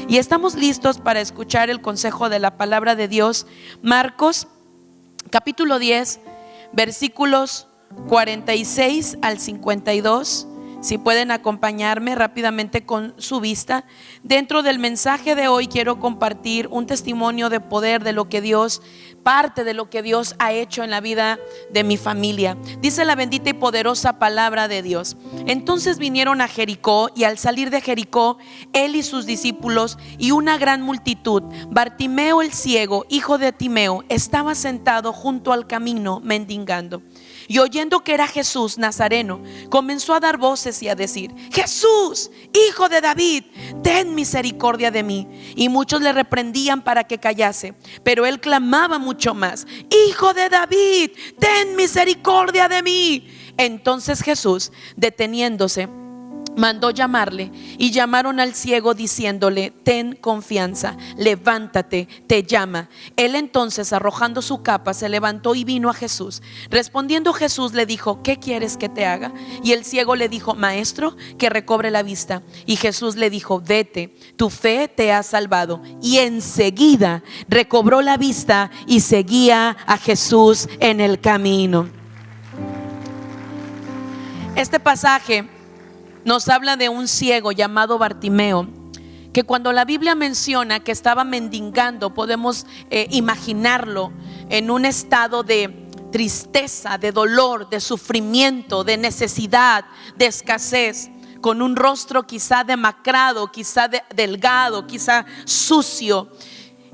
Y estamos listos para escuchar el consejo de la palabra de Dios. Marcos capítulo 10 versículos 46 al 52. Si pueden acompañarme rápidamente con su vista. Dentro del mensaje de hoy quiero compartir un testimonio de poder de lo que Dios, parte de lo que Dios ha hecho en la vida de mi familia. Dice la bendita y poderosa palabra de Dios: entonces vinieron a Jericó, y al salir de Jericó, él y sus discípulos y una gran multitud, Bartimeo el ciego, hijo de Timeo, estaba sentado junto al camino mendigando. Y oyendo que era Jesús Nazareno, comenzó a dar voces y a decir: Jesús, hijo de David, ten misericordia de mí. Y muchos le reprendían para que callase, pero él clamaba mucho más: Hijo de David, ten misericordia de mí. Entonces Jesús, deteniéndose, mandó llamarle, y llamaron al ciego diciéndole: ten confianza, levántate, te llama. Él entonces, arrojando su capa, se levantó y vino a Jesús. Respondiendo Jesús le dijo: ¿qué quieres que te haga? Y el ciego le dijo: Maestro, que recobre la vista. Y Jesús le dijo: vete, tu fe te ha salvado. Y enseguida recobró la vista y seguía a Jesús en el camino. Este pasaje nos habla de un ciego llamado Bartimeo, que cuando la Biblia menciona que estaba mendigando, podemos imaginarlo en un estado de tristeza, de dolor, de sufrimiento, de necesidad, de escasez, con un rostro quizá demacrado, quizá delgado, quizá sucio,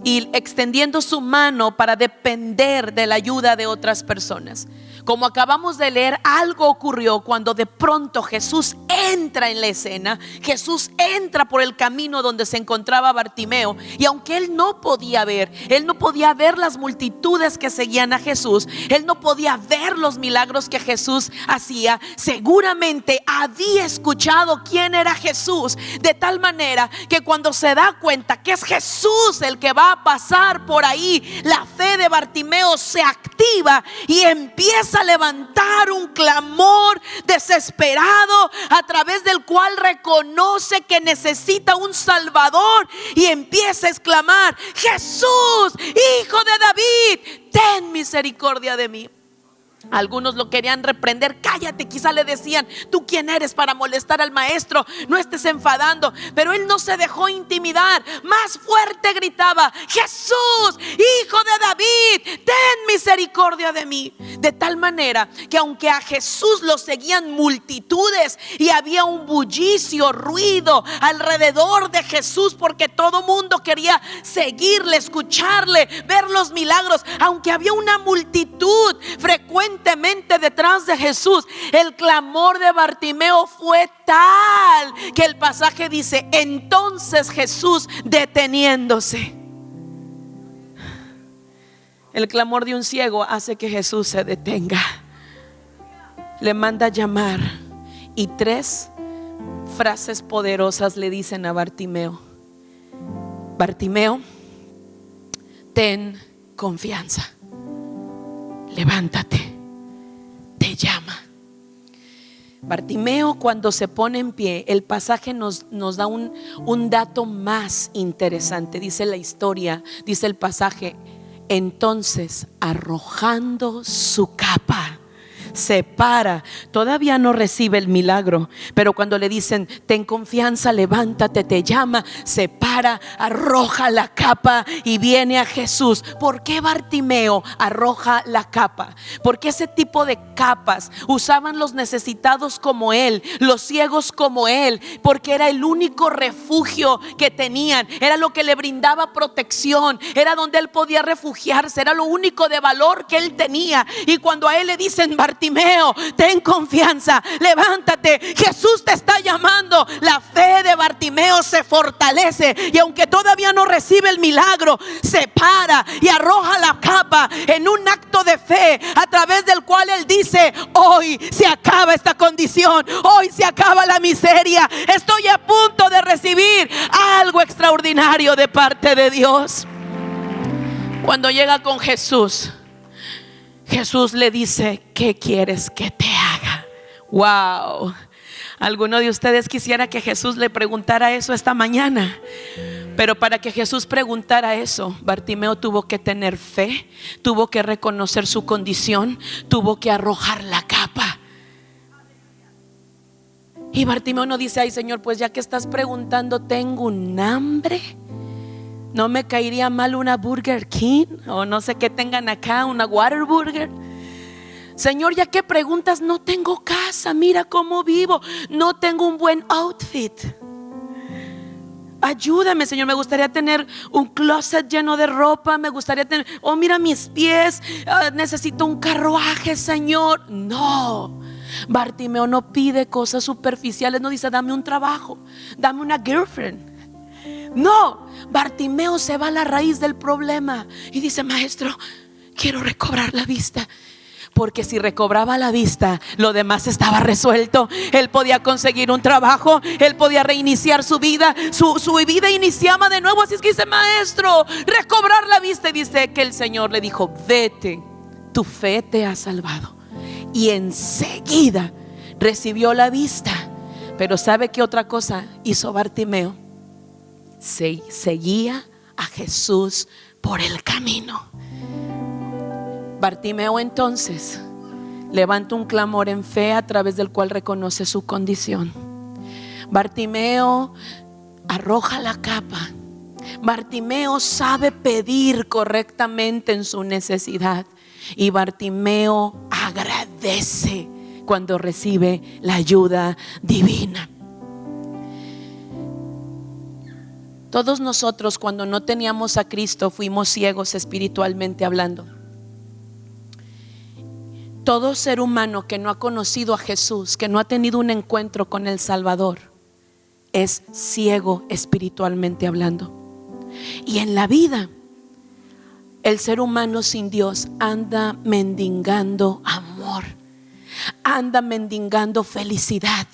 y extendiendo su mano para depender de la ayuda de otras personas. Como acabamos de leer, algo ocurrió cuando de pronto Jesús entra en la escena. Jesús entra por el camino donde se encontraba Bartimeo, y aunque él no podía ver las multitudes que seguían a Jesús, él no podía ver los milagros que Jesús hacía, seguramente había escuchado quién era Jesús, de tal manera que cuando se da cuenta que es Jesús el que va a pasar por ahí, la fe de Bartimeo se activa y empieza a levantar un clamor desesperado, a través del cual reconoce que necesita un Salvador, y empieza a exclamar: Jesús, hijo de David, ten misericordia de mí. Algunos lo querían reprender: cállate, quizá le decían: ¿tú quién eres para molestar al maestro? No estés enfadando. Pero él no se dejó intimidar, más fuerte gritaba: Jesús, hijo de David, ten misericordia de mí. De tal manera que aunque a Jesús lo seguían multitudes y había un bullicio, ruido alrededor de Jesús, porque todo mundo quería seguirle, escucharle, ver los milagros, aunque había una multitud frecuentemente detrás de Jesús, el clamor de Bartimeo fue tal que el pasaje dice: entonces Jesús, deteniéndose. El clamor de un ciego hace que Jesús se detenga. Le manda llamar, y 3 frases poderosas le dicen a Bartimeo: Bartimeo, ten confianza, levántate, te llama. Bartimeo, cuando se pone en pie, el pasaje nos da un dato más interesante. Dice la historia, dice el pasaje: entonces, arrojando su capa, se para. Todavía no recibe el milagro, pero cuando le dicen: ten confianza, levántate, te llama, se para, arroja la capa y viene a Jesús. ¿Por qué Bartimeo arroja la capa? Porque ese tipo de capas usaban los necesitados como él, los ciegos como él, porque era el único refugio que tenían, era lo que le brindaba protección, era donde él podía refugiarse, era lo único de valor que él tenía. Y cuando a él le dicen: Bartimeo, ten confianza, levántate, Jesús te está llamando, la fe de Bartimeo se fortalece, y aunque todavía no recibe el milagro, se para y arroja la capa en un acto de fe, a través del cual él dice: hoy se acaba esta condición, hoy se acaba la miseria, estoy a punto de recibir algo extraordinario de parte de Dios. Cuando llega con Jesús, Jesús le dice: ¿qué quieres que te haga? Wow. Alguno de ustedes quisiera que Jesús le preguntara eso esta mañana. Pero para que Jesús preguntara eso, Bartimeo tuvo que tener fe, tuvo que reconocer su condición, tuvo que arrojar la capa. Y Bartimeo no dice: ay Señor, pues ya que estás preguntando, tengo un hambre. No me caería mal una Burger King, o no sé qué tengan acá, una Whataburger. Señor, ya que preguntas, no tengo casa, mira cómo vivo, no tengo un buen outfit. Ayúdame, Señor, me gustaría tener un closet lleno de ropa, me gustaría tener, oh mira mis pies, necesito un carruaje, Señor. No, Bartimeo no pide cosas superficiales, no dice dame un trabajo, dame una girlfriend. No, Bartimeo se va a la raíz del problema y dice: maestro, quiero recobrar la vista. Porque si recobraba la vista, lo demás estaba resuelto. Él podía conseguir un trabajo, él podía reiniciar su vida. Su vida iniciaba de nuevo. Así es que dice: maestro, recobrar la vista. Y dice que el Señor le dijo: vete, tu fe te ha salvado. Y enseguida recibió la vista. Pero ¿sabe qué otra cosa hizo Bartimeo? Seguía a Jesús por el camino. Bartimeo entonces levanta un clamor en fe a través del cual reconoce su condición. Bartimeo arroja la capa. Bartimeo sabe pedir correctamente en su necesidad. Y Bartimeo agradece cuando recibe la ayuda divina. Todos nosotros, cuando no teníamos a Cristo, fuimos ciegos espiritualmente hablando. Todo ser humano que no ha conocido a Jesús, que no ha tenido un encuentro con el Salvador, es ciego espiritualmente hablando. Y en la vida, el ser humano sin Dios anda mendigando amor, anda mendigando felicidad,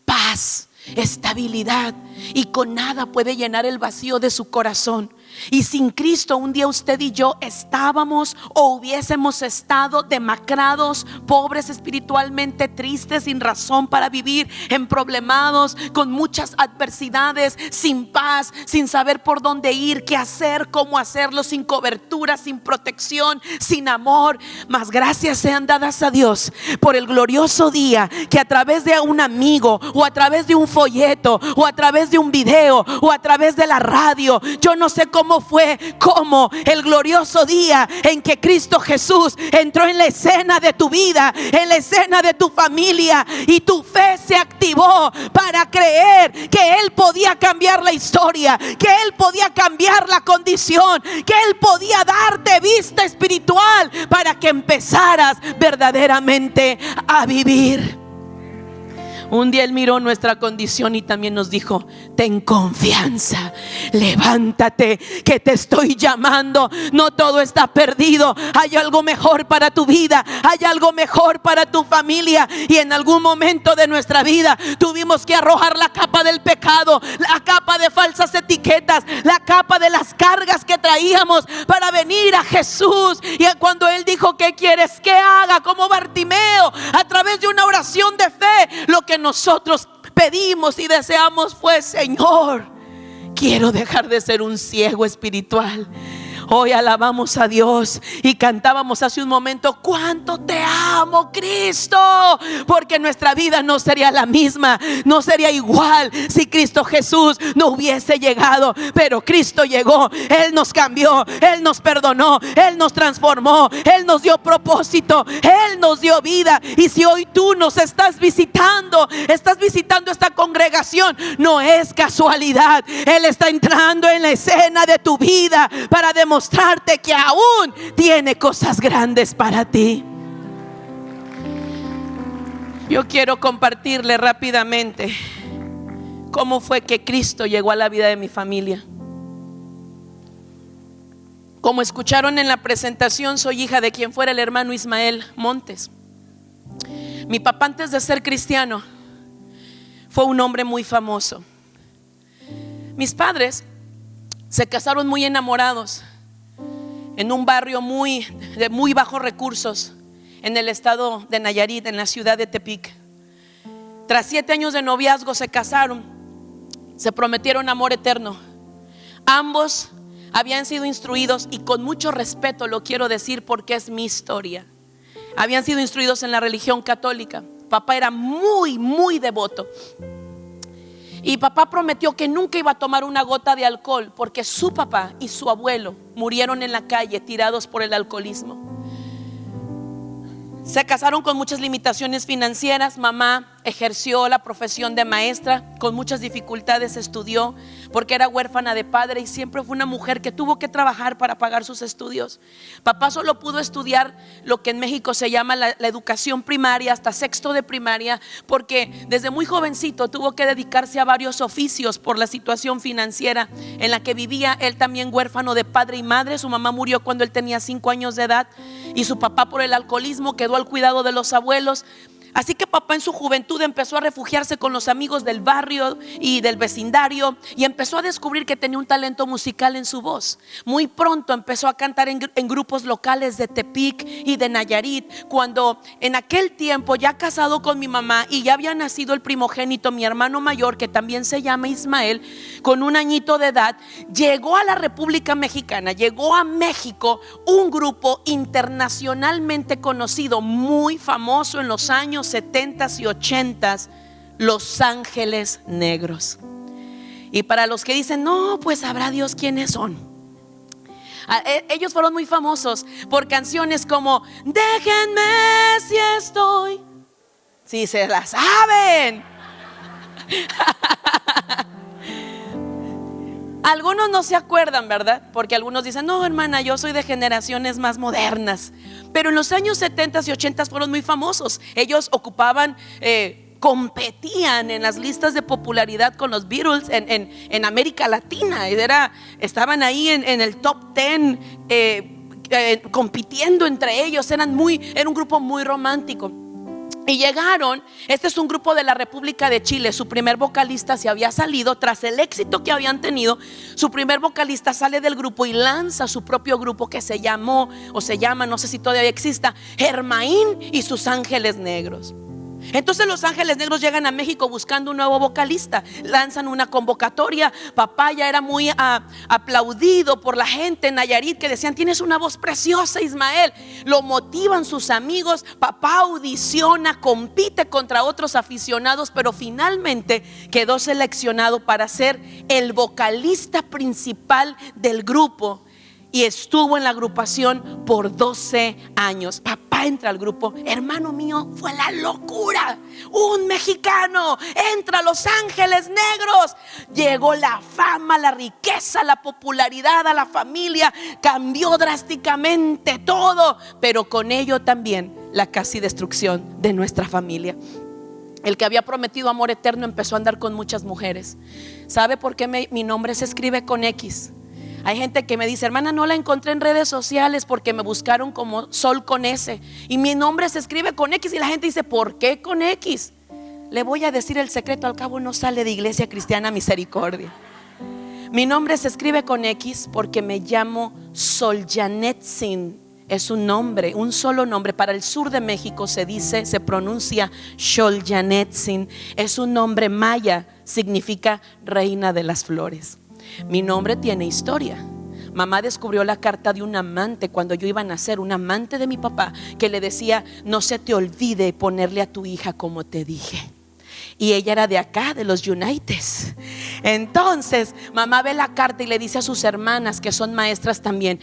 paz, estabilidad, y con nada puede llenar el vacío de su corazón. Y sin Cristo, un día usted y yo estábamos o hubiésemos estado demacrados, pobres espiritualmente, tristes, sin razón para vivir, emproblemados, con muchas adversidades, sin paz, sin saber por dónde ir, qué hacer, cómo hacerlo, sin cobertura, sin protección, sin amor. Mas gracias sean dadas a Dios por el glorioso día que a través de un amigo, o a través de un folleto, o a través de un video, o a través de la radio, yo no sé cómo fue, como el glorioso día en que Cristo Jesús entró en la escena de tu vida, en la escena de tu familia, y tu fe se activó para creer que Él podía cambiar la historia, que Él podía cambiar la condición, que Él podía darte vista espiritual para que empezaras verdaderamente a vivir. Un día Él miró nuestra condición y también nos dijo: ten confianza, levántate, que te estoy llamando. No todo está perdido, hay algo mejor para tu vida, hay algo mejor para tu familia. Y en algún momento de nuestra vida tuvimos que arrojar la capa del pecado, la capa de falsas etiquetas, la capa de las cargas que traíamos para venir a Jesús. Y cuando Él dijo: ¿qué quieres que haga? Como Bartimeo, a través de una oración de fe, lo que nosotros pedimos y deseamos fue: Señor, quiero dejar de ser un ciego espiritual. Hoy alabamos a Dios y cantábamos hace un momento: cuánto te amo, Cristo, porque nuestra vida no sería la misma, no sería igual si Cristo Jesús no hubiese llegado. Pero Cristo llegó, Él nos cambió, Él nos perdonó, Él nos transformó, Él nos dio propósito, Él nos dio vida. Y si hoy tú nos estás visitando esta congregación, no es casualidad. Él está entrando en la escena de tu vida para demostrarte que aún tiene cosas grandes para ti. Yo quiero compartirle rápidamente cómo fue que Cristo llegó a la vida de mi familia. Como escucharon en la presentación, soy hija de quien fuera el hermano Ismael Montes. Mi papá, antes de ser cristiano, fue un hombre muy famoso. Mis padres se casaron muy enamorados en un barrio de muy bajos recursos en el estado de Nayarit, en la ciudad de Tepic. Tras 7 años de noviazgo se casaron, se prometieron amor eterno. Ambos habían sido instruidos, y con mucho respeto lo quiero decir porque es mi historia, habían sido instruidos en la religión católica. Papá era muy, muy devoto. Y papá prometió que nunca iba a tomar una gota de alcohol, porque su papá y su abuelo murieron en la calle tirados por el alcoholismo. Se casaron con muchas limitaciones financieras. Mamá ejerció la profesión de maestra, con muchas dificultades estudió porque era huérfana de padre y siempre fue una mujer que tuvo que trabajar para pagar sus estudios. Papá solo pudo estudiar lo que en México se llama la educación primaria, hasta sexto de primaria, porque desde muy jovencito tuvo que dedicarse a varios oficios por la situación financiera en la que vivía. Él también huérfano de padre y madre. Su mamá murió cuando él tenía 5 años de edad y su papá, por el alcoholismo, quedó al cuidado de los abuelos. Así que papá en su juventud empezó a refugiarse con los amigos del barrio y del vecindario, y empezó a descubrir que tenía un talento musical en su voz. Muy pronto empezó a cantar en grupos locales de Tepic y de Nayarit. Cuando en aquel tiempo, ya casado con mi mamá y ya había nacido el primogénito, mi hermano mayor, que también se llama Ismael, con 1 añito de edad, llegó a la República Mexicana, llegó a México un grupo internacionalmente conocido, muy famoso en los años 70s y 80s, Los Ángeles Negros. Y para los que dicen, no, pues sabrá Dios quiénes son, ellos fueron muy famosos por canciones como Déjenme si estoy. Si se la saben. Algunos no se acuerdan, ¿verdad? Porque algunos dicen, no, hermana, yo soy de generaciones más modernas. Pero en los años 70s y 80s fueron muy famosos. Ellos ocupaban, competían en las listas de popularidad con los Beatles en América Latina. Estaban ahí en el top 10, compitiendo entre ellos. Era un grupo muy romántico. Y llegaron, este es un grupo de la República de Chile. Su primer vocalista se había salido tras el éxito que habían tenido. Su primer vocalista sale del grupo y lanza su propio grupo que se llamó, o se llama, no sé si todavía exista, Germain y sus Ángeles Negros. Entonces los Ángeles Negros llegan a México buscando un nuevo vocalista, lanzan una convocatoria. Papá ya era muy aplaudido por la gente en Nayarit, que decían, tienes una voz preciosa, Ismael. Lo motivan sus amigos. Papá audiciona, compite contra otros aficionados, pero finalmente quedó seleccionado para ser el vocalista principal del grupo. Y estuvo en la agrupación por 12 años. Papá entra al grupo. Hermano mío, fue la locura. Un mexicano entra a Los Ángeles Negros. Llegó la fama, la riqueza, la popularidad a la familia. Cambió drásticamente todo, pero con ello también la casi destrucción de nuestra familia. El que había prometido amor eterno empezó a andar con muchas mujeres. ¿Sabe por qué mi nombre se escribe con X? Hay gente que me dice, hermana, no la encontré en redes sociales porque me buscaron como Sol con S y mi nombre se escribe con X. Y la gente dice, ¿por qué con X? Le voy a decir el secreto, al cabo no sale de Iglesia Cristiana Misericordia. Mi nombre se escribe con X porque me llamo Solzhenitsyn. Es un nombre, un solo nombre. Para el sur de México se pronuncia Solzhenitsyn. Es un nombre maya, significa reina de las flores. Mi nombre tiene historia. Mamá descubrió la carta de un amante cuando yo iba a nacer, un amante de mi papá, que le decía, no se te olvide ponerle a tu hija como te dije. Y ella era de acá, de los Unites. Entonces mamá ve la carta y le dice a sus hermanas, que son maestras también,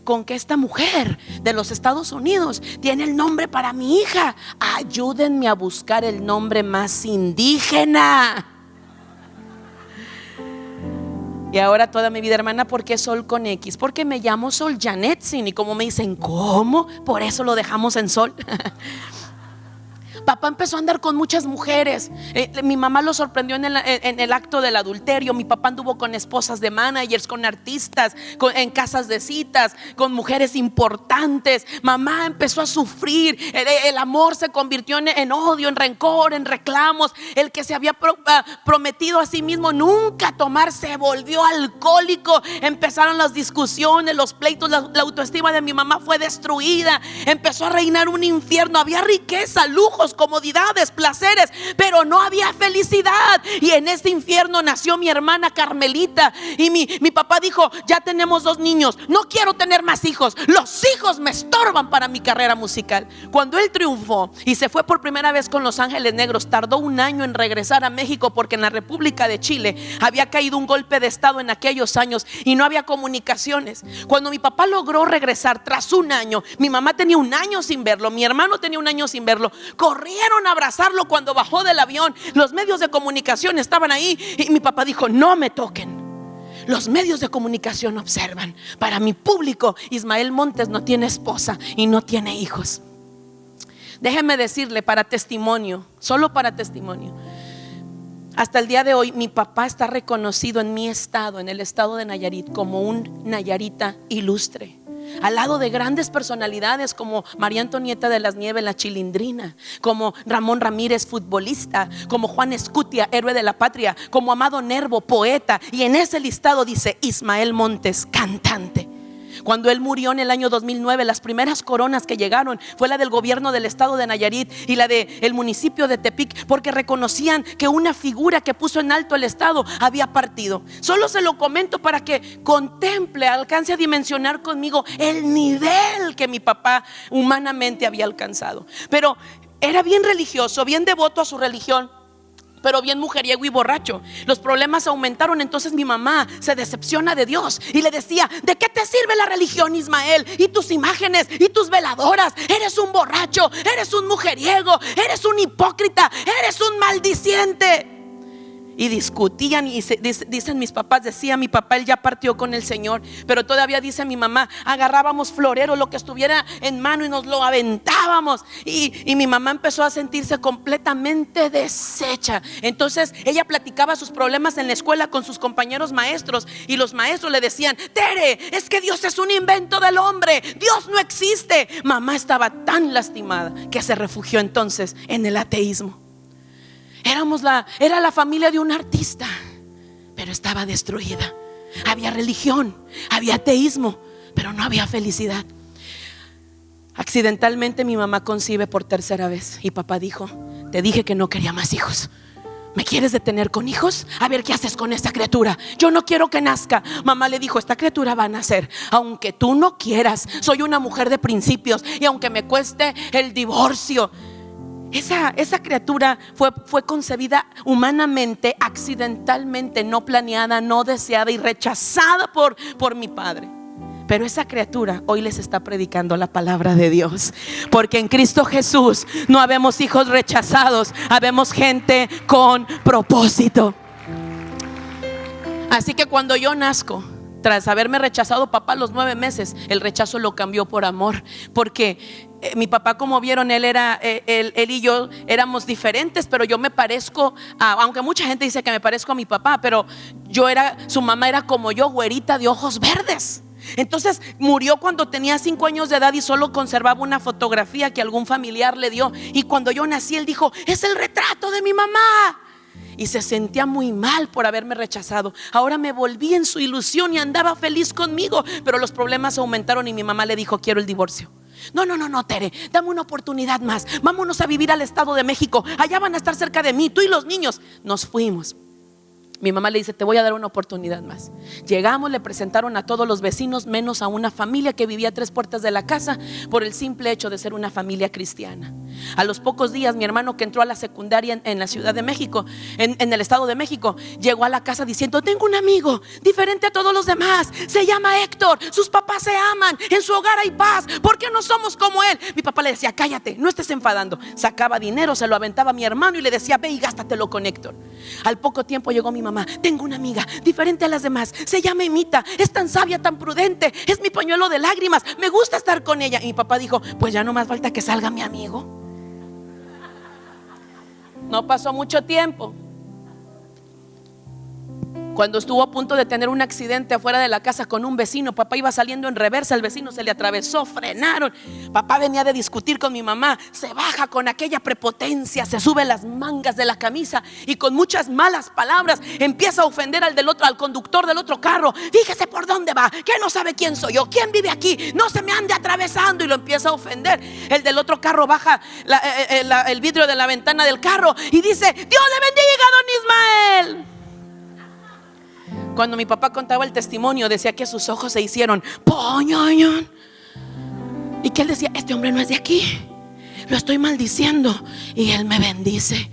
con que esta mujer de los Estados Unidos tiene el nombre para mi hija, ayúdenme a buscar el nombre más indígena. Y ahora toda mi vida, hermana, ¿por qué Sol con X? Porque me llamo Solzhenitsyn. Y como me dicen, ¿cómo? Por eso lo dejamos en Sol. Papá empezó a andar con muchas mujeres. Mi mamá lo sorprendió en el acto del adulterio. Mi papá anduvo con esposas de managers, con artistas, en casas de citas, con mujeres importantes. Mamá empezó a sufrir. El amor se convirtió en odio, en rencor, en reclamos. El que se había prometido a sí mismo nunca tomar se volvió alcohólico. Empezaron las discusiones, los pleitos. La autoestima de mi mamá fue destruida. Empezó a reinar un infierno. Había riqueza, lujos, comodidades, placeres, pero no había felicidad. Y en este infierno nació mi hermana Carmelita. Y mi papá dijo: ya tenemos 2 niños, no quiero tener más hijos. Los hijos me estorban para mi carrera musical. Cuando él triunfó y se fue por primera vez con Los Ángeles Negros, tardó 1 año en regresar a México, porque en la República de Chile había caído un golpe de estado en aquellos años y no había comunicaciones. Cuando mi papá logró regresar tras 1 año, mi mamá tenía 1 año sin verlo, mi hermano tenía 1 año sin verlo. Corrieron a abrazarlo cuando bajó del avión. Los medios de comunicación estaban ahí y mi papá dijo: no me toquen. Los medios de comunicación observan. Para mi público, Ismael Montes no tiene esposa y no tiene hijos. Déjeme decirle, para testimonio, solo para testimonio, hasta el día de hoy mi papá está reconocido en mi estado, en el estado de Nayarit, como un nayarita ilustre, al lado de grandes personalidades como María Antonieta de las Nieves, la Chilindrina, como Ramón Ramírez, futbolista, como Juan Escutia, héroe de la patria, como Amado Nervo, poeta. Y en ese listado dice Ismael Montes, cantante. Cuando él murió en el año 2009, las primeras coronas que llegaron fue la del gobierno del estado de Nayarit y la del municipio de Tepic, porque reconocían que una figura que puso en alto el estado había partido. Solo se lo comento para que contemple, alcance a dimensionar conmigo el nivel que mi papá humanamente había alcanzado. Pero era bien religioso, bien devoto a su religión, pero bien mujeriego y borracho. Los problemas aumentaron. Entonces mi mamá se decepciona de Dios y le decía: ¿de qué te sirve la religión, Ismael? Y tus imágenes y tus veladoras. Eres un borracho, eres un mujeriego, eres un hipócrita, eres un maldiciente. Y discutían y dicen mis papás, decía mi papá, él ya partió con el Señor, pero todavía dice mi mamá, agarrábamos florero, lo que estuviera en mano, y nos lo aventábamos. Y mi mamá empezó a sentirse completamente deshecha. Entonces ella platicaba sus problemas en la escuela con sus compañeros maestros, y los maestros le decían: Tere, es que Dios es un invento del hombre, Dios no existe. Mamá estaba tan lastimada que se refugió entonces en el ateísmo. Era la familia de un artista, pero estaba destruida. Había religión, había ateísmo, pero no había felicidad. Accidentalmente mi mamá concibe por 3ª vez y papá dijo: te dije que no quería más hijos. ¿Me quieres detener con hijos? A ver qué haces con esta criatura. Yo no quiero que nazca. Mamá le dijo: esta criatura va a nacer, aunque tú no quieras. Soy una mujer de principios y aunque me cueste el divorcio. Esa criatura fue concebida humanamente, accidentalmente, no planeada, no deseada y rechazada por mi padre. Pero esa criatura hoy les está predicando la palabra de Dios, porque en Cristo Jesús no habemos hijos rechazados, habemos gente con propósito. Así que cuando yo nazco, tras haberme rechazado papá a los 9 meses, el rechazo lo cambió por amor, porque mi papá, como vieron, él y yo éramos diferentes, pero yo me parezco aunque mucha gente dice que me parezco a mi papá, pero su mamá era como yo, güerita de ojos verdes. Entonces murió cuando tenía 5 años de edad y solo conservaba una fotografía que algún familiar le dio. Y cuando yo nací, él dijo: es el retrato de mi mamá. Y se sentía muy mal por haberme rechazado. Ahora me volví en su ilusión y andaba feliz conmigo, pero los problemas aumentaron y mi mamá le dijo: quiero el divorcio. No, Tere, dame una oportunidad más. Vámonos a vivir al estado de México. Allá van a estar cerca de mí, tú y los niños. Nos fuimos. Mi mamá le dice: te voy a dar una oportunidad más. Llegamos, le presentaron a todos los vecinos, menos a una familia que vivía a 3 puertas de la casa, por el simple hecho de ser una familia cristiana. A los pocos días, mi hermano, que entró a la secundaria en la Ciudad de México, en el Estado de México, llegó a la casa diciendo: tengo un amigo diferente a todos los demás, se llama Héctor, sus papás se aman, en su hogar hay paz, ¿por qué no somos como él? Mi papá le decía: cállate, no estés enfadando. Sacaba dinero, se lo aventaba a mi hermano y le decía: ve y gástatelo con Héctor. Al poco tiempo llegó mi mamá: tengo una amiga diferente a las demás, se llama Emita, es tan sabia, tan prudente, es mi pañuelo de lágrimas, me gusta estar con ella. Y mi papá dijo: pues ya no más falta que salga mi amigo. No pasó mucho tiempo Cuando estuvo a punto de tener un accidente afuera de la casa con un vecino, papá iba saliendo en reversa, el vecino se le atravesó, frenaron. Papá venía de discutir con mi mamá, se baja con aquella prepotencia, se sube las mangas de la camisa y con muchas malas palabras empieza a ofender al conductor del otro carro. Fíjese por dónde va, que no sabe quién soy yo, quién vive aquí, no se me ande atravesando, y lo empieza a ofender. El del otro carro baja el vidrio de la ventana del carro y dice: Dios le bendiga, don Ismael. Cuando mi papá contaba el testimonio, decía que sus ojos se hicieron poñoñón, y que él decía: este hombre no es de aquí, lo estoy maldiciendo y él me bendice.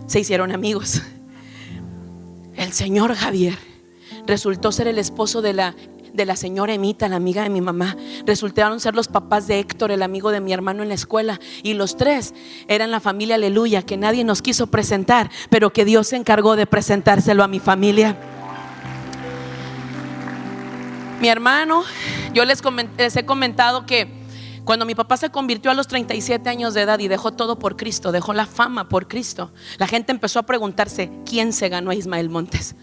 Se hicieron amigos. El señor Javier resultó ser el esposo de la señora Emita, la amiga de mi mamá. Resultaron ser los papás de Héctor, el amigo de mi hermano en la escuela. Y los tres eran la familia Aleluya, que nadie nos quiso presentar, pero que Dios se encargó de presentárselo a mi familia. Mi hermano, yo les he comentado que cuando mi papá se convirtió a los 37 años de edad y dejó todo por Cristo, dejó la fama por Cristo, la gente empezó a preguntarse: ¿quién se ganó a Ismael Montes?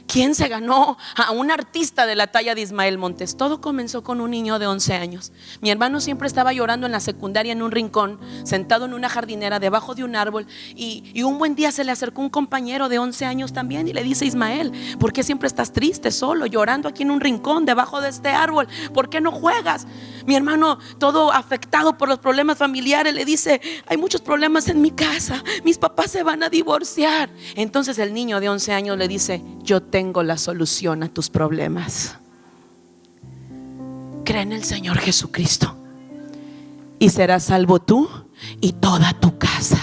¿Quién se ganó a un artista de la talla de Ismael Montes? Todo comenzó con un niño de 11 años. Mi hermano siempre estaba llorando en la secundaria en un rincón, sentado en una jardinera debajo de un árbol, y un buen día se le acercó un compañero de 11 años también y le dice: Ismael, ¿por qué siempre estás triste, solo, llorando aquí en un rincón debajo de este árbol? ¿Por qué no juegas? Mi hermano, todo afectado por los problemas familiares, le dice: hay muchos problemas en mi casa, mis papás se van a divorciar. Entonces el niño de 11 años le dice: yo tengo la solución a tus problemas. Cree en el Señor Jesucristo y serás salvo tú y toda tu casa.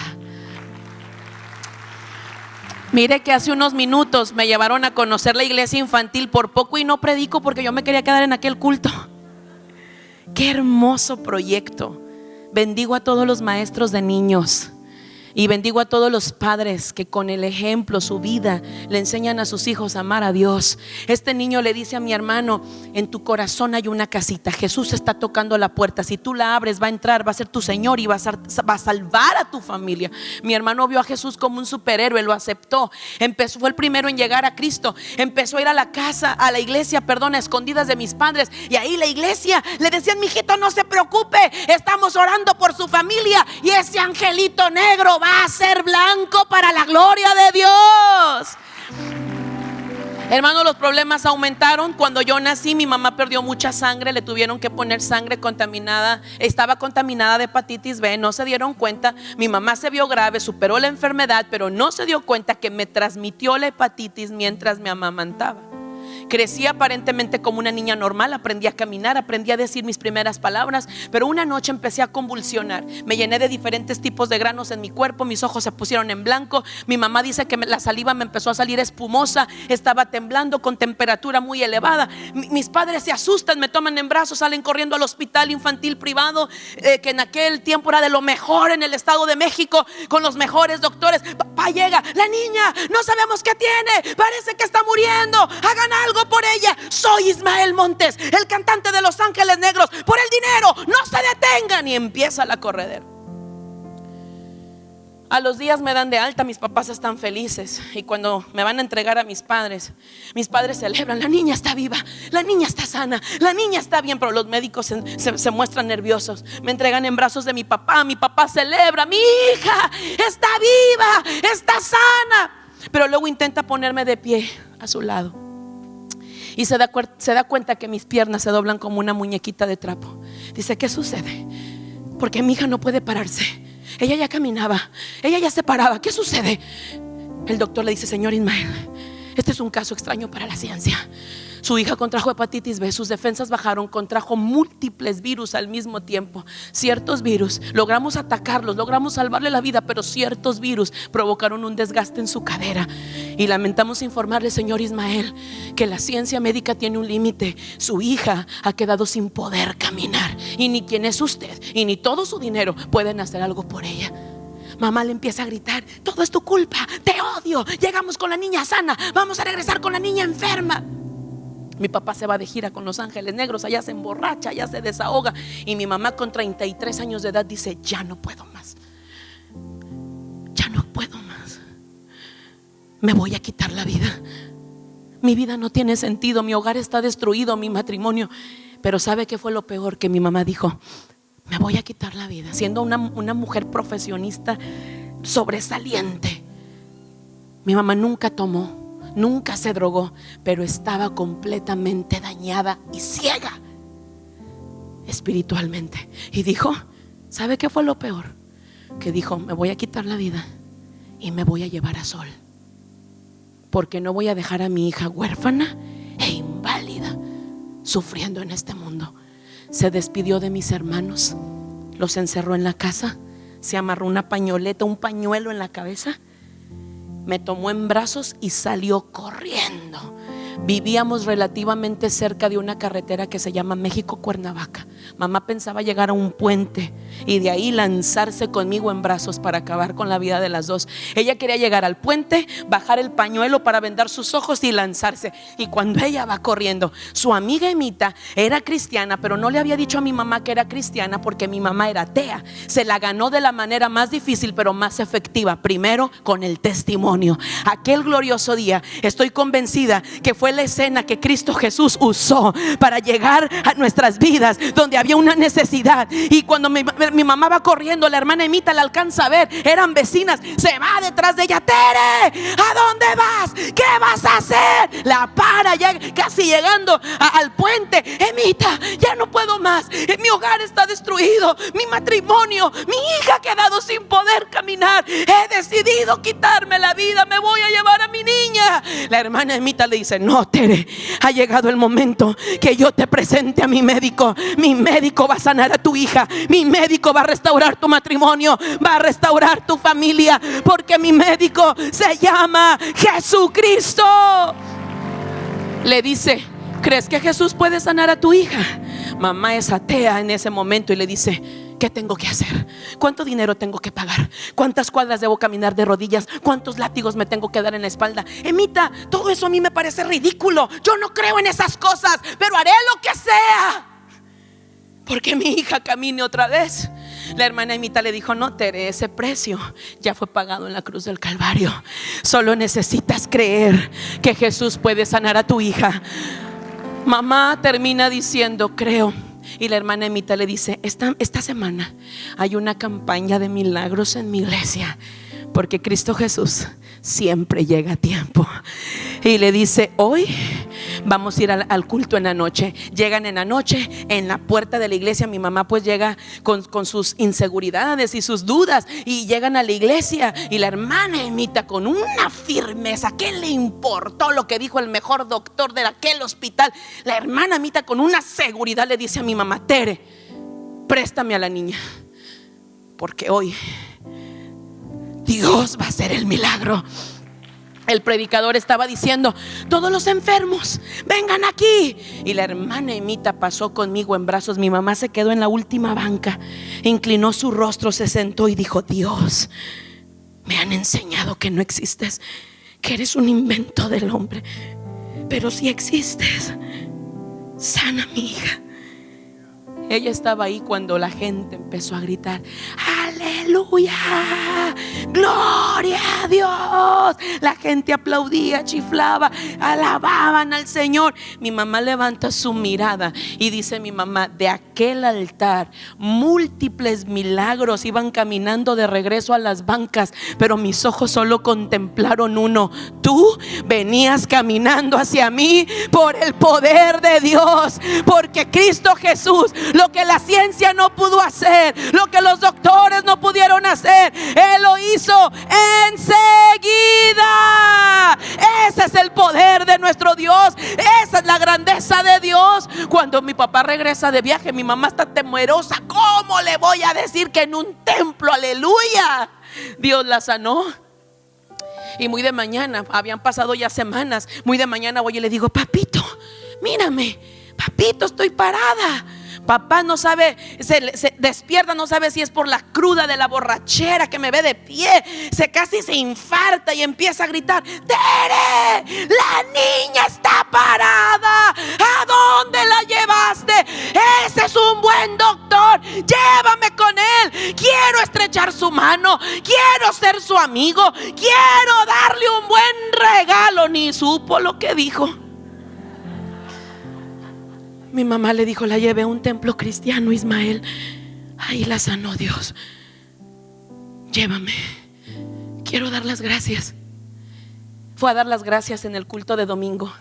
Mire que hace unos minutos me llevaron a conocer la iglesia infantil, por poco y no predico porque yo me quería quedar en aquel culto. Qué hermoso proyecto. Bendigo a todos los maestros de niños y bendigo a todos los padres que con el ejemplo, su vida, le enseñan a sus hijos a amar a Dios. Este niño le dice a mi hermano: en tu corazón hay una casita, Jesús está tocando la puerta, si tú la abres va a entrar, va a ser tu Señor y va a salvar a tu familia. Mi hermano vio a Jesús como un superhéroe, lo aceptó, fue el primero en llegar a Cristo. Empezó a ir a la iglesia, a escondidas de mis padres, y ahí la iglesia le decían: mijito, no se preocupe, estamos orando por su familia y ese angelito negro va a ser blanco para la gloria de Dios. Hermano, los problemas aumentaron. Cuando yo nací, mi mamá perdió mucha sangre, le tuvieron que poner sangre contaminada, estaba contaminada de hepatitis B, no se dieron cuenta. Mi mamá se vio grave, superó la enfermedad, pero no se dio cuenta que me transmitió la hepatitis mientras me amamantaba. Crecí aparentemente como una niña normal, aprendí a caminar, aprendí a decir mis primeras palabras, pero una noche empecé a convulsionar. Me llené de diferentes tipos de granos en mi cuerpo, mis ojos se pusieron en blanco. Mi mamá dice que la saliva me empezó a salir espumosa, estaba temblando con temperatura muy elevada. Mis padres se asustan, me toman en brazos, salen corriendo al hospital infantil privado, que en aquel tiempo era de lo mejor en el Estado de México, con los mejores doctores. Papá llega: la niña, no sabemos qué tiene, parece que está muriendo, hagan algo por ella. Soy Ismael Montes, el cantante de Los Ángeles Negros, por el dinero, no se detengan. Y empieza la corredera. A los días me dan de alta, mis papás están felices, y cuando me van a entregar a mis padres celebran: la niña está viva, la niña está sana, la niña está bien. Pero los médicos se muestran nerviosos. Me entregan en brazos de mi papá celebra: mi hija está viva, está sana. Pero luego intenta ponerme de pie a su lado y se da cuenta que mis piernas se doblan como una muñequita de trapo. Dice: ¿qué sucede? Porque mi hija no puede pararse. Ella ya caminaba, ella ya se paraba, ¿qué sucede? El doctor le dice: señor Ismael, este es un caso extraño para la ciencia. Su hija contrajo hepatitis B, sus defensas bajaron, contrajo múltiples virus al mismo tiempo. Ciertos virus logramos atacarlos, logramos salvarle la vida, pero ciertos virus provocaron un desgaste en su cadera. Y lamentamos informarle, señor Ismael, que la ciencia médica tiene un límite. Su hija ha quedado sin poder caminar, y ni quien es usted y ni todo su dinero pueden hacer algo por ella. Mamá le empieza a gritar: todo es tu culpa, te odio, llegamos con la niña sana, vamos a regresar con la niña enferma. Mi papá se va de gira con Los Ángeles Negros, allá se emborracha, allá se desahoga, y mi mamá con 33 años de edad dice: ya no puedo más, ya no puedo más, me voy a quitar la vida. mi vida no tiene sentido, mi hogar está destruido, mi matrimonio. Pero ¿sabe qué fue lo peor? Que mi mamá dijo: me voy a quitar la vida. Siendo una mujer profesionista sobresaliente, mi mamá nunca tomó, nunca se drogó, pero estaba completamente dañada y ciega espiritualmente. Y dijo, ¿sabe qué fue lo peor? Que dijo: me voy a quitar la vida y me voy a llevar a Sol, porque no voy a dejar a mi hija huérfana e inválida sufriendo en este mundo. Se despidió de mis hermanos, los encerró en la casa, se amarró una pañoleta, un pañuelo en la cabeza, me tomó en brazos y salió corriendo. Vivíamos relativamente cerca de una carretera que se llama México-Cuernavaca. Mamá pensaba llegar a un puente y de ahí lanzarse conmigo en brazos para acabar con la vida de las dos. Ella quería llegar al puente, bajar el pañuelo para vendar sus ojos y lanzarse. Y cuando ella va corriendo, su amiga Emita era cristiana, pero no le había dicho a mi mamá que era cristiana porque mi mamá era atea. Se la ganó de la manera más difícil pero más efectiva, primero con el testimonio. Aquel glorioso día, estoy convencida que fue la escena que Cristo Jesús usó para llegar a nuestras vidas donde había una necesidad. Y cuando mi mamá va corriendo, la hermana Emita la alcanza a ver, eran vecinas, se va detrás de ella: Tere, ¿a dónde vas? ¿Qué vas a hacer? La para ya casi llegando al puente. Emita, ya no puedo más, mi hogar está destruido, mi matrimonio, mi hija ha quedado sin poder caminar, he decidido quitarme la vida, me voy a llevar a mi niña. La hermana Emita le dice: no, Tere, ha llegado el momento que yo te presente a mi médico. Mi médico va a sanar a tu hija, mi médico va a restaurar tu matrimonio, va a restaurar tu familia, porque mi médico se llama Jesucristo. Le dice: ¿crees que Jesús puede sanar a tu hija? Mamá es atea en ese momento y le dice: ¿qué tengo que hacer? ¿Cuánto dinero tengo que pagar? ¿Cuántas cuadras debo caminar de rodillas? ¿Cuántos látigos me tengo que dar en la espalda? Emita, todo eso a mí me parece ridículo. Yo no creo en esas cosas, pero haré lo que sea porque mi hija camine otra vez. La hermana Emita le dijo: no, Tere, ese precio ya fue pagado en la cruz del Calvario. Solo necesitas creer que Jesús puede sanar a tu hija. Mamá termina diciendo: creo. Y la hermana Emita le dice: esta semana hay una campaña de milagros en mi iglesia, porque Cristo Jesús siempre llega a tiempo. Y le dice: hoy vamos a ir al culto en la noche. Llegan en la noche, en la puerta de la iglesia. Mi mamá pues llega con sus inseguridades y sus dudas, y llegan a la iglesia. Y la hermana Emita, con una firmeza, ¿qué le importó lo que dijo el mejor doctor de aquel hospital? La hermana Emita con una seguridad le dice a mi mamá: Tere, préstame a la niña, porque hoy Dios va a hacer el milagro. El predicador estaba diciendo: todos los enfermos, vengan aquí. Y la hermana Emita pasó conmigo en brazos. Mi mamá se quedó en la última banca, inclinó su rostro, se sentó y dijo: Dios, me han enseñado que no existes, que eres un invento del hombre, pero si existes, sana a mi hija. Ella estaba ahí cuando la gente empezó a gritar: aleluya, gloria a Dios. La gente aplaudía, chiflaba, alababan al Señor. Mi mamá levanta su mirada y dice mi mamá: de aquel altar múltiples milagros iban caminando de regreso a las bancas, pero mis ojos solo contemplaron uno. Tú venías caminando hacia mí por el poder de Dios, porque Cristo Jesús, lo que la ciencia no pudo hacer, lo que los doctores no pudieron hacer, Él lo hizo enseguida. Ese es el poder de nuestro Dios, esa es la grandeza de Dios. Cuando mi papá regresa de viaje, mi mamá está temerosa. ¿Cómo le voy a decir que en un templo, aleluya, Dios la sanó? Y muy de mañana, habían pasado ya semanas, muy de mañana voy y le digo: papito, mírame, papito, estoy parada. Papá no sabe, se despierta, no sabe si es por la cruda de la borrachera que me ve de pie, casi se infarta y empieza a gritar: Tere, la niña está parada, ¿a dónde la llevaste? Ese es un buen doctor, llévame con él, quiero estrechar estrechar su mano, quiero ser su amigo, quiero darle un buen regalo. Ni supo lo que dijo. Mi mamá le dijo, la llevé a un templo cristiano, Ismael, ahí la sanó Dios. Llévame, quiero dar las gracias. Fue a dar las gracias en el culto de domingo,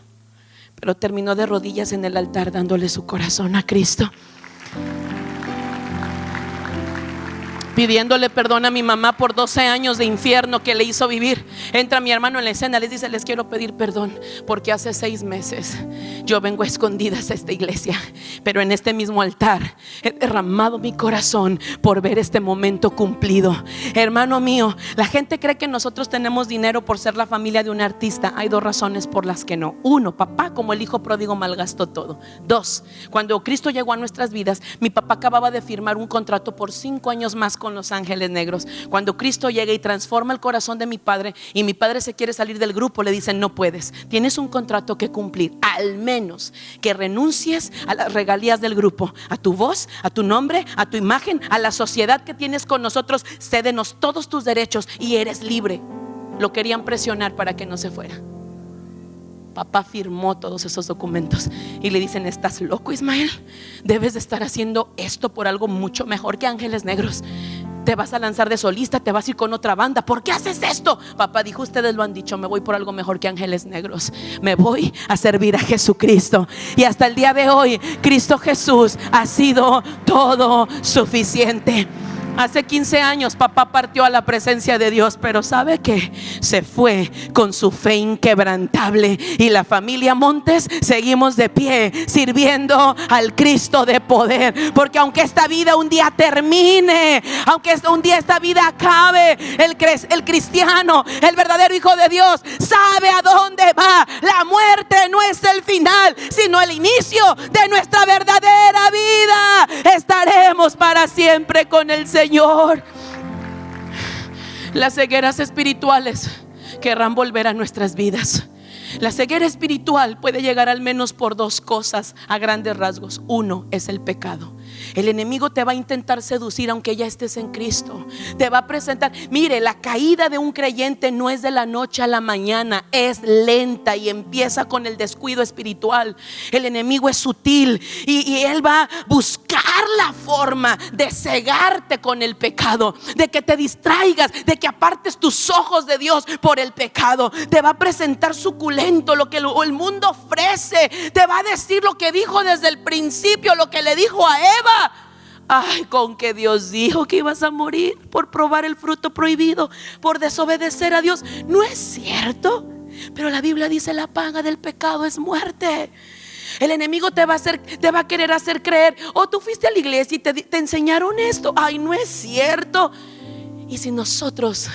pero terminó de rodillas en el altar dándole su corazón a Cristo, pidiéndole perdón a mi mamá por 12 años de infierno que le hizo vivir. Entra mi hermano en la escena, les dice, les quiero pedir perdón porque hace 6 meses yo vengo a escondidas a esta iglesia, pero en este mismo altar he derramado mi corazón por ver este momento cumplido. Hermano mío, la gente cree que nosotros tenemos dinero por ser la familia de un artista. Hay 2 razones por las que no. 1, papá, como el hijo pródigo, malgastó todo. 2, cuando Cristo llegó a nuestras vidas, mi papá acababa de firmar un contrato por 5 años más con Los Ángeles Negros. Cuando Cristo llega y transforma el corazón de mi padre, y mi padre se quiere salir del grupo, le dicen, no puedes, tienes un contrato que cumplir, al menos que renuncies a las regalías del grupo, a tu voz, a tu nombre, a tu imagen, a la sociedad que tienes con nosotros. Cédenos todos tus derechos y eres libre. Lo querían presionar para que no se fuera. Papá firmó todos esos documentos y le dicen, ¿estás loco, Ismael? Debes de estar haciendo esto por algo mucho mejor que Ángeles Negros. Te vas a lanzar de solista, te vas a ir con otra banda. ¿Por qué haces esto? Papá dijo, ustedes lo han dicho, me voy por algo mejor que Ángeles Negros. Me voy a servir a Jesucristo. Y hasta el día de hoy, Cristo Jesús ha sido todo suficiente. Hace 15 años papá partió a la presencia de Dios, pero ¿sabe qué? Se fue con su fe inquebrantable, y la familia Montes seguimos de pie sirviendo al Cristo de poder. Porque aunque esta vida un día termine, aunque un día esta vida acabe, el cristiano, el verdadero hijo de Dios, sabe a dónde va. La muerte no es el final, sino el inicio de nuestra verdadera vida. Estaremos para siempre con el Señor. Las cegueras espirituales querrán volver a nuestras vidas. La ceguera espiritual puede llegar al menos por 2 cosas a grandes rasgos. 1 es el pecado. El enemigo te va a intentar seducir aunque ya estés en Cristo. Te va a presentar, mire, la caída de un creyente no es de la noche a la mañana, es lenta y empieza con el descuido espiritual. El enemigo es sutil y él va a buscar la forma de cegarte con el pecado, de que te distraigas, de que apartes tus ojos de Dios por el pecado. Te va a presentar suculento lo que el mundo ofrece. Te va a decir lo que dijo desde el principio, lo que le dijo a Eva. Ay, con que Dios dijo que ibas a morir por probar el fruto prohibido, por desobedecer a Dios. No es cierto, pero la Biblia dice, la paga del pecado es muerte. El enemigo te va a querer hacer creer, oh, tú fuiste a la iglesia y te enseñaron esto. Ay, no es cierto. Y si nosotros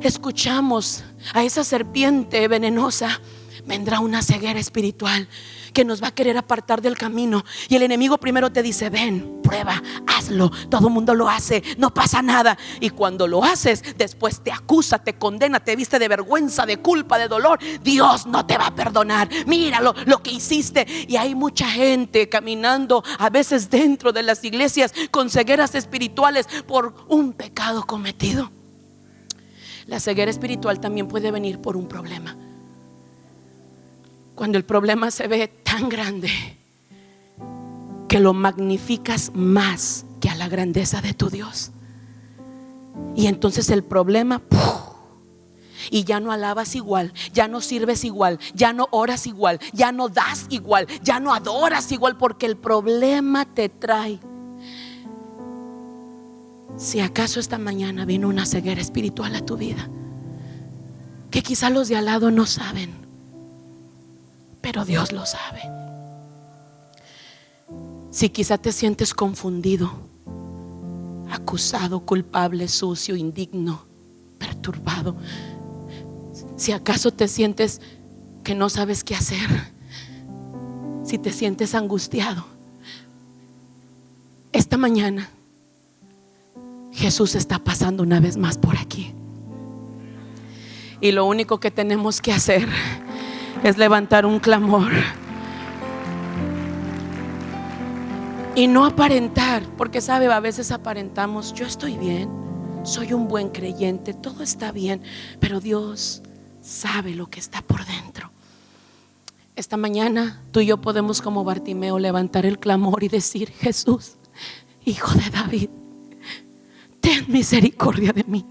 escuchamos a esa serpiente venenosa, vendrá una ceguera espiritual que nos va a querer apartar del camino. Y el enemigo primero te dice, ven, prueba, hazlo, todo el mundo lo hace, no pasa nada. Y cuando lo haces, después te acusa, te condena, te viste de vergüenza, de culpa, de dolor. Dios no te va a perdonar, míralo, lo que hiciste. Y hay mucha gente caminando a veces dentro de las iglesias con cegueras espirituales por un pecado cometido. La ceguera espiritual también puede venir por un problema. Cuando el problema se ve tan grande que lo magnificas más que a la grandeza de tu Dios, y entonces el problema, ¡puf! Y ya no alabas igual, ya no sirves igual, ya no oras igual, ya no das igual, ya no adoras igual, porque el problema te trae. Si acaso esta mañana vino una ceguera espiritual a tu vida, que quizá los de al lado no saben, pero Dios lo sabe. Si quizá te sientes confundido, acusado, culpable, sucio, indigno, perturbado, si acaso te sientes que no sabes qué hacer, si te sientes angustiado, esta mañana Jesús está pasando una vez más por aquí. Y lo único que tenemos que hacer es levantar un clamor y no aparentar, porque sabe, a veces aparentamos, yo estoy bien, soy un buen creyente, todo está bien, pero Dios sabe lo que está por dentro. Esta mañana tú y yo podemos, como Bartimeo, levantar el clamor y decir: Jesús, Hijo de David, ten misericordia de mí.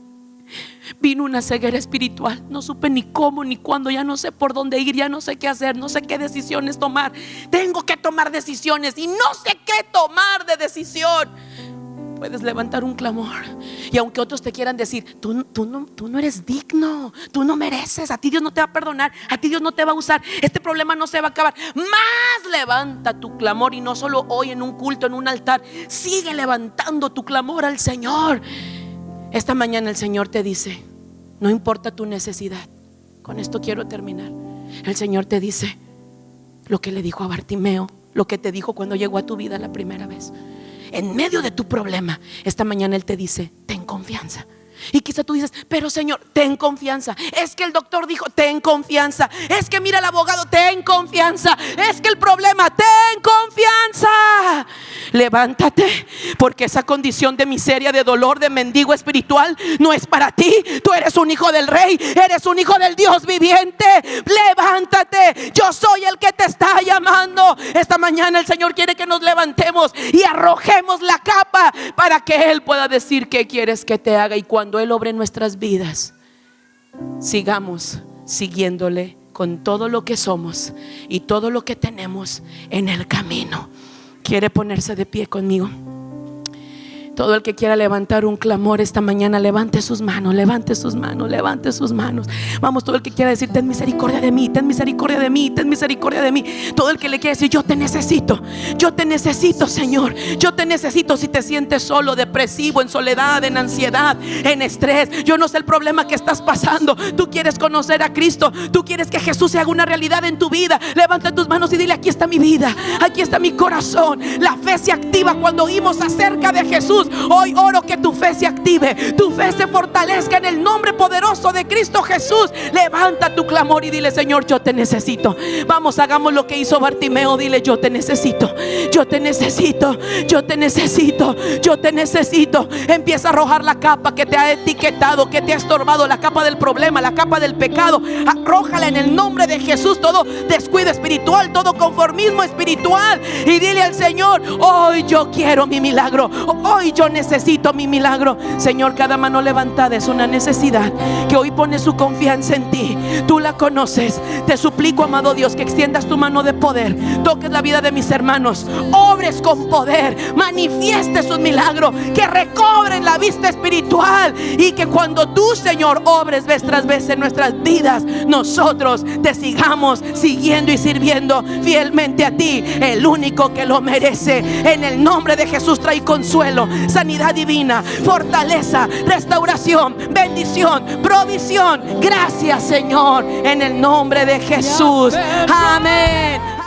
Vino una ceguera espiritual, no supe ni cómo ni cuándo, ya no sé por dónde ir, ya no sé qué hacer, no sé qué decisiones tomar. Tengo que tomar decisiones y no sé qué tomar de decisión. Puedes levantar un clamor, y aunque otros te quieran decir: tú no eres digno, tú no mereces, a ti Dios no te va a perdonar, a ti Dios no te va a usar, este problema no se va a acabar, más levanta tu clamor. Y no solo hoy en un culto, en un altar, sigue levantando tu clamor al Señor. Esta mañana el Señor te dice: no importa tu necesidad. Con esto quiero terminar. El Señor te dice lo que le dijo a Bartimeo, lo que te dijo cuando llegó a tu vida la primera vez. En medio de tu problema, esta mañana Él te dice: ten confianza. Y quizá tú dices: pero Señor, ten confianza. Es que el doctor dijo: ten confianza. Es que mira el abogado, ten confianza. Es que el problema, ten confianza. Levántate, porque esa condición de miseria, de dolor, de mendigo espiritual no es para ti. Tú eres un hijo del Rey, eres un hijo del Dios viviente. Levántate, yo soy el que te está llamando. Esta mañana el Señor quiere que nos levantemos y arrojemos la capa para que Él pueda decir qué quieres que te haga. Y cuando Él obre en nuestras vidas, sigamos siguiéndole con todo lo que somos y todo lo que tenemos en el camino. ¿Quiere ponerse de pie conmigo? Todo el que quiera levantar un clamor esta mañana, levante sus manos, levante sus manos, levante sus manos. Vamos, todo el que quiera decir: ten misericordia de mí, ten misericordia de mí, ten misericordia de mí. Todo el que le quiera decir: yo te necesito, Señor, yo te necesito. Si te sientes solo, depresivo, en soledad, en ansiedad, en estrés, yo no sé el problema que estás pasando, tú quieres conocer a Cristo, tú quieres que Jesús se haga una realidad en tu vida, levanta tus manos y dile: aquí está mi vida, aquí está mi corazón. La fe se activa cuando oímos acerca de Jesús. Hoy oro que tu fe se active, tu fe se fortalezca en el nombre poderoso de Cristo Jesús. Levanta tu clamor y dile: Señor, yo te necesito. Vamos, hagamos lo que hizo Bartimeo. Dile: yo te necesito, yo te necesito, yo te necesito, yo te necesito. Empieza a arrojar la capa que te ha etiquetado, que te ha estorbado, la capa del problema, la capa del pecado. Arrójala en el nombre de Jesús. Todo descuido espiritual, todo conformismo espiritual, y dile al Señor: hoy yo quiero mi milagro, hoy yo necesito mi milagro. Señor, cada mano levantada es una necesidad que hoy pone su confianza en ti. Tú la conoces. Te suplico, amado Dios, que extiendas tu mano de poder, toques la vida de mis hermanos, obres con poder, manifiestes un milagro, que recobren la vista espiritual, y que cuando tú, Señor, obres vez tras vez en nuestras vidas, nosotros te sigamos siguiendo y sirviendo fielmente a ti, el único que lo merece. En el nombre de Jesús trae consuelo, sanidad divina, fortaleza, restauración, bendición, provisión. Gracias, Señor, en el nombre de Jesús. Amén.